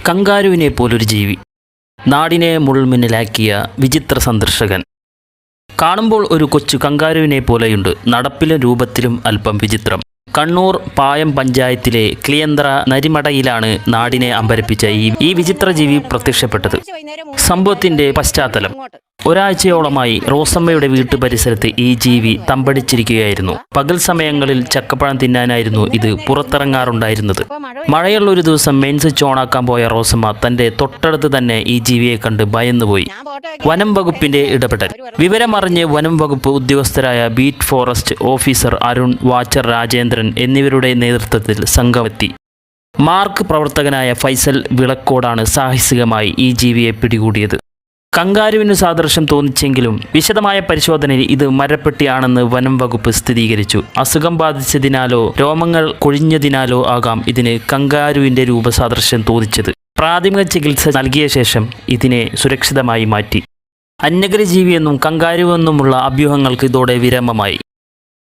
കങ്കാരുവിനെ പോലൊരു ജീവി, നാടിനെ മുൾമുന്നിലാക്കിയ വിചിത്ര സന്ദർശകൻ. കാണുമ്പോൾ ഒരു കൊച്ചു കങ്കാരുവിനെ പോലെയുണ്ട്, നടപ്പിലും രൂപത്തിലും അല്പം വിചിത്രം. കണ്ണൂർ പായം പഞ്ചായത്തിലെ ക്ലിയന്ത്ര നരിമടയിലാണ് നാടിനെ അമ്പരപ്പിച്ച ഈ വിചിത്ര ജീവി പ്രത്യക്ഷപ്പെട്ടത്. സംഭവത്തിന്റെ പശ്ചാത്തലം: ഒരാഴ്ചയോളമായി റോസമ്മയുടെ വീട്ടു പരിസരത്ത് ഈ ജീവി തമ്പടിച്ചിരിക്കുകയായിരുന്നു. പകൽ സമയങ്ങളിൽ ചക്കപ്പഴം തിന്നാനായിരുന്നു ഇത് പുറത്തിറങ്ങാറുണ്ടായിരുന്നത്. മഴയുള്ള ഒരു ദിവസം മെയിൻ സ്വിച്ച് ഓണാക്കാൻ പോയ റോസമ്മ തന്റെ തൊട്ടടുത്ത് തന്നെ ഈ ജീവിയെ കണ്ട് ഭയന്നുപോയി. വനം വകുപ്പിന്റെ ഇടപെടൽ. വിവരമറിഞ്ഞ് വനം വകുപ്പ് ഉദ്യോഗസ്ഥരായ beat forest officer Arun, watcher Rajendran എന്നിവരുടെ നേതൃത്വത്തിൽ സംഘമെത്തി. മാർക്ക് പ്രവർത്തകനായ ഫൈസൽ വിളക്കോടാണ് സാഹസികമായി ഈ ജീവിയെ പിടികൂടിയത്. കങ്കാരുവിന് സാദൃശ്യം തോന്നിച്ചെങ്കിലും വിശദമായ പരിശോധനയിൽ ഇത് മരപ്പെട്ടിയാണെന്ന് വനം വകുപ്പ് സ്ഥിരീകരിച്ചു. അസുഖം ബാധിച്ചതിനാലോ രോമങ്ങൾ കൊഴിഞ്ഞതിനാലോ ആകാം ഇതിന് കങ്കാരുവിന്റെ രൂപസാദൃശ്യം തോന്നിച്ചത്. പ്രാഥമിക ചികിത്സ നൽകിയ ശേഷം ഇതിനെ സുരക്ഷിതമായി മാറ്റി. അന്യഗ്രഹജീവിയെന്നും കങ്കാരുവെന്നുമുള്ള അഭ്യൂഹങ്ങൾക്ക് ഇതോടെ വിരാമമായി.